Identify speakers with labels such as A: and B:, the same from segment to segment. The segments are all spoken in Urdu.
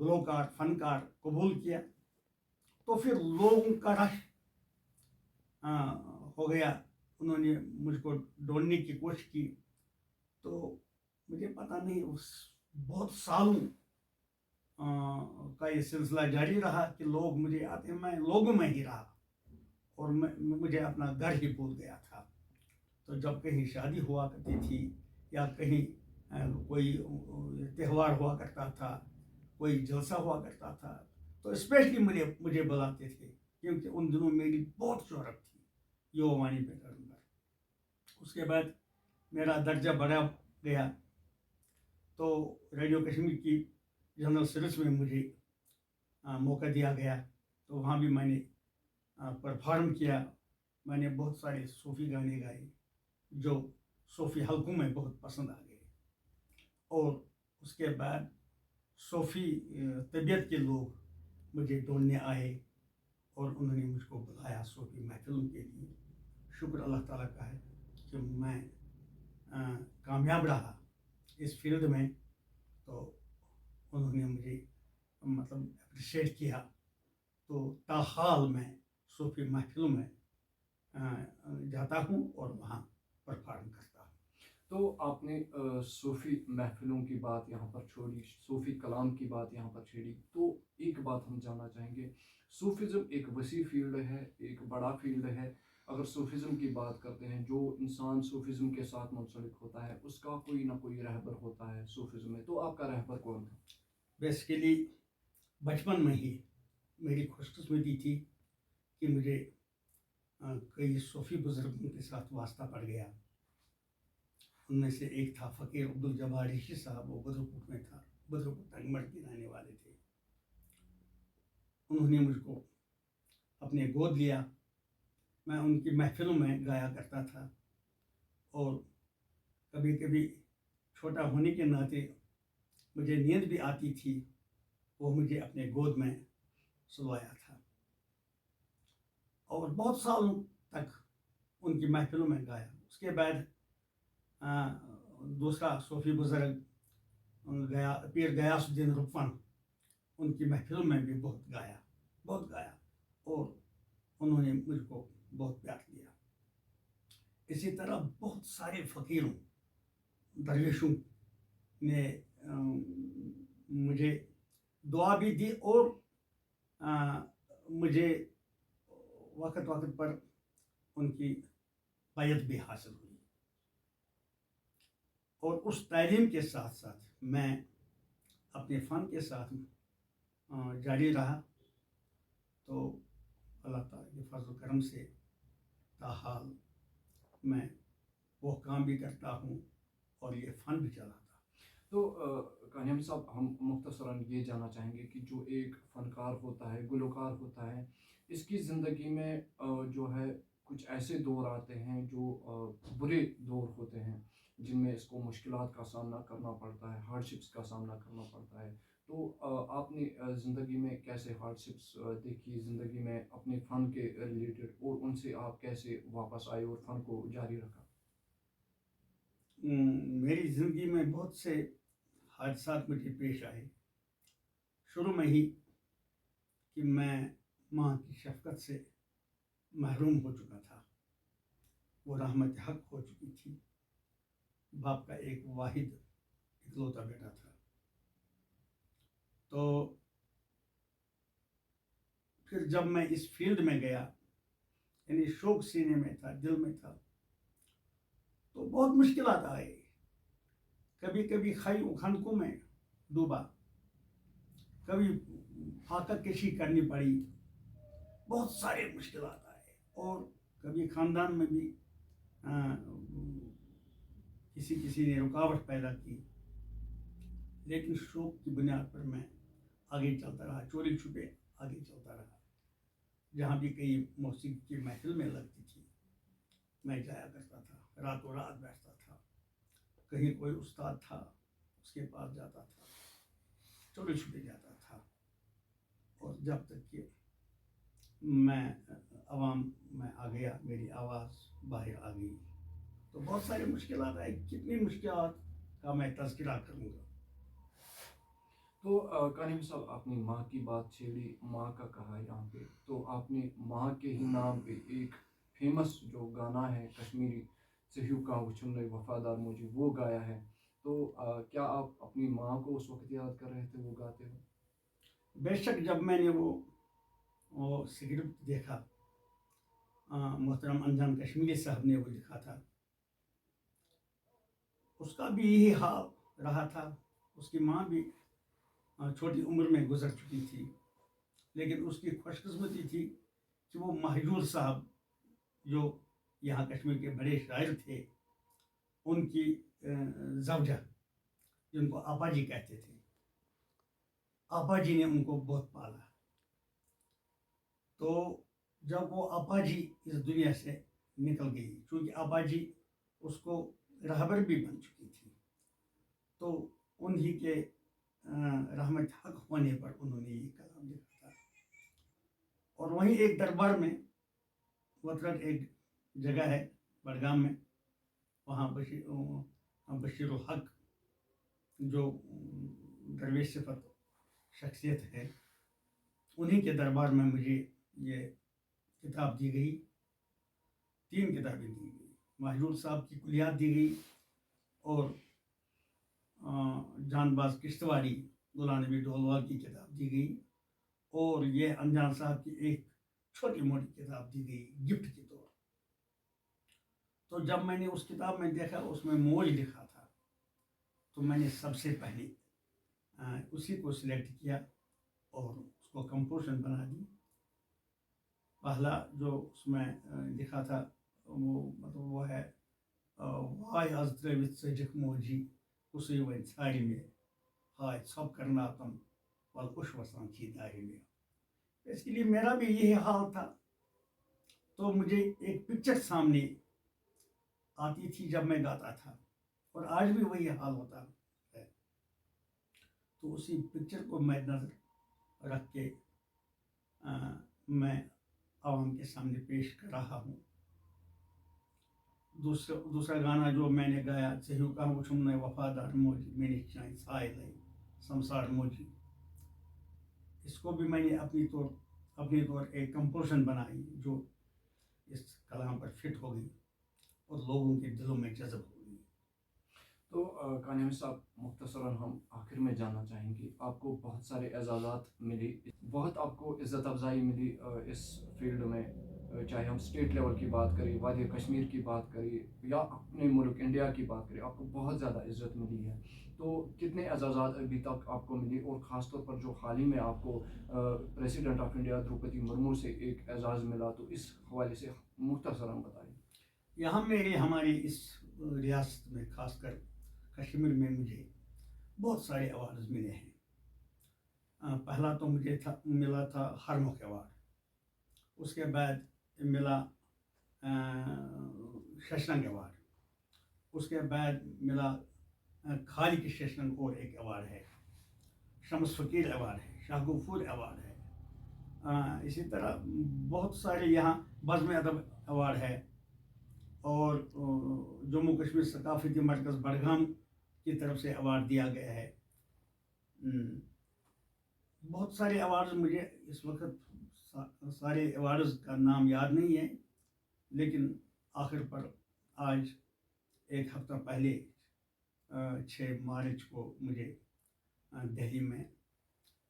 A: گلوکار فنکار قبول کیا تو پھر لوگوں کا رش ہو گیا. انہوں نے مجھ کو ڈھونڈنے کی کوشش کی. تو مجھے پتہ نہیں اس بہت سالوں کا یہ سلسلہ جاری رہا کہ لوگ مجھے آتے, میں لوگوں میں ہی رہا اور مجھے اپنا گھر ہی بھول گیا تھا. تو جب کہیں شادی ہوا کرتی تھی یا کہیں کوئی تہوار ہوا کرتا تھا, کوئی جلسہ ہوا کرتا تھا, تو اسپیشلی مجھے بلاتے تھے کیونکہ ان دنوں میری بہت شہرت تھی یووانی پہ کروں گا. اس کے بعد میرا درجہ بڑھا گیا تو ریڈیو کشمیر کی جنرل سروس میں مجھے موقع دیا گیا. تو وہاں بھی میں نے پرفارم کیا. میں نے بہت سارے صوفی گانے گائے جو صوفی حلقوں میں بہت پسند آ گئے. اور اس کے بعد صوفی طبیعت کے لوگ مجھے ڈھونڈنے آئے اور انہوں نے مجھ کو بلایا صوفی محفلوں کے لیے. شکر اللہ تعالیٰ کا ہے کہ میں کامیاب رہا اس فیلڈ میں. تو انہوں نے مجھے مطلب اپریشیٹ کیا. تو تاحال میں صوفی محفلوں میں جاتا ہوں اور وہاں پرفارم کرتا ہوں.
B: تو آپ نے صوفی محفلوں کی بات یہاں پر چھوڑی, صوفی کلام کی بات یہاں پر چھیڑی. تو ایک بات ہم جاننا چاہیں گے, صوفیزم ایک وسیع فیلڈ ہے, ایک بڑا فیلڈ ہے. اگر صوفیزم کی بات کرتے ہیں, جو انسان صوفیزم کے ساتھ منسلک ہوتا ہے اس کا کوئی نہ کوئی رہبر ہوتا ہے صوفیزم میں. تو آپ کا رہبر کون تھا؟
A: بیسیکلی بچپن میں ہی میری خوش قسمتی تھی کہ مجھے کئی صوفی بزرگوں کے ساتھ واسطہ پڑ گیا. ان میں سے ایک تھا فقیر عبدالجبار ریشی صاحب. وہ بدرپور میں تھا, بدرپور ٹنگمڑ کے رہنے والے تھے. انہوں نے مجھ کو اپنے گود لیا. میں ان کی محفلوں میں گایا کرتا تھا اور کبھی کبھی چھوٹا ہونے کے ناطے مجھے نیند بھی آتی تھی. وہ مجھے اپنے گود میں سلوایا تھا اور بہت سالوں تک ان کی محفلوں میں گایا. اس کے بعد دوسرا صوفی بزرگ گیا پیر غیاث الدین رکن, ان کی محفلوں میں بھی بہت گایا اور انہوں نے مجھ کو بہت پیار دیا. اسی طرح بہت سارے فقیروں درویشوں نے مجھے دعا بھی دی اور مجھے وقت پر ان کی بیعت بھی حاصل ہوئی. اور اس تعلیم کے ساتھ ساتھ میں اپنے فن کے ساتھ جاری رہا. تو اللہ تعالیٰ کے فضل و کرم سے تاحال میں وہ کام بھی کرتا ہوں اور یہ فن بھی چلاتا ہوں.
B: تو کانیام صاحب, ہم مختصراً یہ جاننا چاہیں گے کہ جو ایک فنکار ہوتا ہے, گلوکار ہوتا ہے, اس کی زندگی میں جو ہے کچھ ایسے دور آتے ہیں جو برے دور ہوتے ہیں جن میں اس کو مشکلات کا سامنا کرنا پڑتا ہے, ہارڈشپس کا سامنا کرنا پڑتا ہے. تو آپ نے زندگی میں کیسے ہارڈشپس دیکھی زندگی میں اپنے فن کے ریلیٹڈ, اور ان سے آپ کیسے واپس آئے اور فن کو جاری رکھا؟
A: میری زندگی میں بہت سے حادثات مجھے پیش آئے. شروع میں ہی کہ میں ماں کی شفقت سے محروم ہو چکا تھا. وہ رحمت حق ہو چکی تھی. باپ کا ایک واحد اکلوتا بیٹا تھا. تو پھر جب میں اس فیلڈ میں گیا, یعنی شوق سینے میں تھا, دل میں تھا, تو بہت مشکلات آئے. کبھی کبھی خنقوں میں ڈوبا, کبھی فاقہ کشی کرنی پڑی, بہت سارے مشکلات آئے. اور کبھی خاندان میں بھی کسی نے رکاوٹ پیدا کی. لیکن شوق کی بنیاد پر میں آگے چلتا رہا, چوری چھپے آگے چلتا رہا. جہاں بھی کئی موسیقی کی محفل میں لگتی تھی میں جایا کرتا تھا, راتوں رات بیٹھتا تھا. کہیں کوئی استاد تھا اس کے پاس جاتا تھا, چوری چھپے جاتا تھا. اور جب تک کہ میں عوام میں آ گیا, میری آواز باہر آ گئی, تو بہت ساری مشکلات آئی. کتنی مشکلات کا میں تذکرہ کروں گا.
B: تو کانیم صاحب آپ نے ماں کی بات چھیڑی، ماں کا کہا یہاں پہ، تو آپ نے ماں کے ہی نام پہ ایک فیمس جو گانا ہے کشمیری صحیح کا وچھن وفادار مجھے وہ گایا ہے، تو کیا آپ اپنی ماں کو اس وقت یاد کر رہے تھے وہ گاتے ہوئے؟
A: بے شک جب میں نے وہ اسکرپٹ دیکھا، محترم انجان کشمیری صاحب نے وہ لکھا تھا، اس کا بھی یہی حال رہا تھا. اس کی ماں بھی چھوٹی عمر میں گزر چکی تھی، لیکن اس کی خوش قسمتی تھی کہ وہ مہجور صاحب جو یہاں کشمیر کے بڑے شاعر تھے، ان کی زوجہ جن کو آپا جی کہتے تھے، آپا جی نے ان کو بہت پالا. تو جب وہ آپا جی اس دنیا سے نکل گئی، چونکہ آپا جی اس کو رہبر بھی بن چکی تھی، تو انہی کے رحمت حق ہونے پر انہوں نے یہ کلام لکھا تھا. اور وہیں ایک دربار میں وطرت ایک جگہ ہے بڑگام میں، وہاں بشیر الحق جو درویش صفت شخصیت ہے، انہی کے دربار میں مجھے یہ کتاب دی گئی. 3 کتابیں دی گئی. مہجور صاحب کی کلیات دی گئی، اور جان باز کشتواڑی غلام نبی ڈولوال کی کتاب دی گئی، اور یہ انجان صاحب کی ایک چھوٹی موٹی کتاب دی گئی گفٹ کے طور. تو جب میں نے اس کتاب میں دیکھا اس میں موج لکھا تھا، تو میں نے سب سے پہلے اسی کو سلیکٹ کیا اور اس کو کمپوزیشن بنا دی. پہلا جو اس میں لکھا تھا وہ ہے وائے از ترٛٲوِتھ ژٔجِکھ موجی کُسُے وۄنۍ ژھارِ مےٚ ہاے ژھۄپ کرناتم ول اُش وسان چھی دارِ مےٚ. اس کے لیے میرا بھی یہی حال تھا. تو مجھے ایک پکچر سامنے آتی تھی جب میں گاتا تھا، اور آج بھی وہی حال ہوتا ہے. تو اسی پکچر کو مد نظر رکھ کے میں عوام کے سامنے پیش کر رہا ہوں. دوسرا گانا جو میں نے گایا، ژےٚ کا وُچھُم نے وفادار موجی میری چانہِ ژھاے لے سمسار موجی، اس کو بھی میں نے اپنی طور ایک کمپوزیشن بنائی جو اس کلام پر فٹ ہو گئی اور لوگوں کے دلوں میں جذب ہو گئی.
B: تو کانیم صاحب مختصراً ہم آخر میں جاننا چاہیں گے، آپ کو بہت سارے اعزازات ملی، بہت آپ کو عزت افزائی ملی اس فیلڈ میں، چاہے ہم اسٹیٹ لیول کی بات کریں، وادی کشمیر کی بات کریں، یا اپنے ملک انڈیا کی بات کریں، آپ کو بہت زیادہ عزت ملی ہے. تو کتنے اعزازات ابھی تک آپ کو ملی، اور خاص طور پر جو حال ہی میں آپ کو president of India Draupadi Murmu سے ایک اعزاز ملا، تو اس حوالے سے مختصراً بتائیں.
A: یہاں ہماری اس ریاست میں خاص کر کشمیر میں مجھے بہت سارے ایوارڈز ملے ہیں. پہلا تو مجھے ملا تھا ہرمکھ ایوارڈ، اس کے بعد ملا ششرنگ ایوارڈ، اس کے بعد ملا خالق ششرنگ اور ایک ایوارڈ ہے، شمس فقیر ایوارڈ ہے، شاہ غفور ایوارڈ ہے. اسی طرح بہت سارے یہاں بزم ادب ایوارڈ ہے، اور جموں کشمیر ثقافتی مرکز بڑگام کی طرف سے ایوارڈ دیا گیا ہے. بہت سارے ایوارڈز مجھے اس وقت سارے ایوارڈز کا نام یاد نہیں ہے، لیکن آخر پر آج ایک ہفتہ پہلے 6 مارچ کو مجھے دہلی میں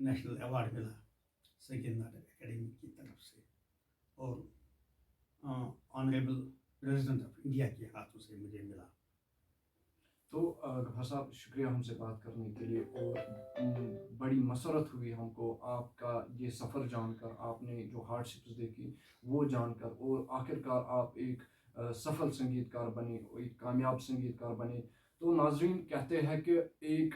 A: نیشنل ایوارڈ ملا سید ناٹک اکیڈمی کی طرف سے، اور آنریبل پریزیڈنٹ آف انڈیا کے ہاتھوں سے مجھے ملا.
B: تو غفار صاحب شکریہ ہم سے بات کرنے کے لیے، اور بڑی مسرت ہوئی ہم کو آپ کا یہ سفر جان کر، آپ نے جو ہارڈ شپس دیکھی وہ جان کر، اور آخر کار آپ ایک سفل سنگیت کار بنے، ایک کامیاب سنگیت کار بنے. تو ناظرین کہتے ہیں کہ ایک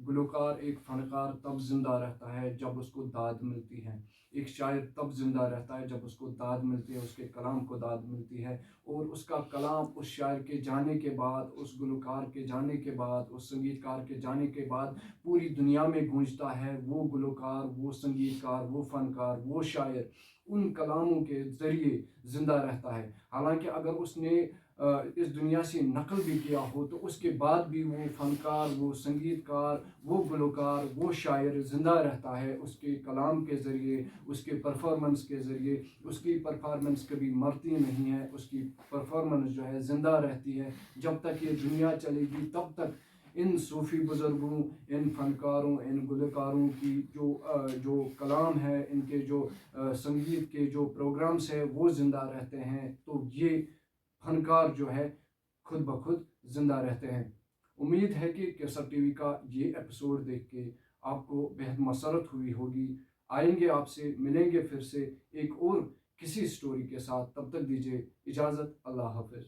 B: گلوکار، ایک فنکار تب زندہ رہتا ہے جب اس کو داد ملتی ہے، ایک شاعر تب زندہ رہتا ہے جب اس کو داد ملتی ہے، اس کے کلام کو داد ملتی ہے، اور اس کا کلام اس شاعر کے جانے کے بعد، اس گلوکار کے جانے کے بعد، اس سنگیت کار کے جانے کے بعد پوری دنیا میں گونجتا ہے. وہ گلوکار، وہ سنگیت کار، وہ فنکار، وہ شاعر ان کلاموں کے ذریعے زندہ رہتا ہے. حالانکہ اگر اس نے اس دنیا سے نقل بھی کیا ہو تو اس کے بعد بھی وہ فنکار، وہ سنگیت کار، وہ گلوکار، وہ شاعر زندہ رہتا ہے اس کے کلام کے ذریعے، اس کے پرفارمنس کے ذریعے. اس کی پرفارمنس کبھی مرتی نہیں ہے، اس کی پرفارمنس جو ہے زندہ رہتی ہے. جب تک یہ دنیا چلے گی تب تک ان صوفی بزرگوں، ان فنکاروں، ان گلوکاروں کی جو کلام ہے، ان کے جو سنگیت کے جو پروگرامز ہیں وہ زندہ رہتے ہیں. تو یہ فنکار جو ہے خود بخود زندہ رہتے ہیں. امید ہے کہ کیسر ٹی وی کا یہ ایپیسوڈ دیکھ کے آپ کو بہت مسرت ہوئی ہوگی. آئیں گے آپ سے، ملیں گے پھر سے ایک اور کسی سٹوری کے ساتھ. تب تک دیجیے اجازت. اللہ حافظ.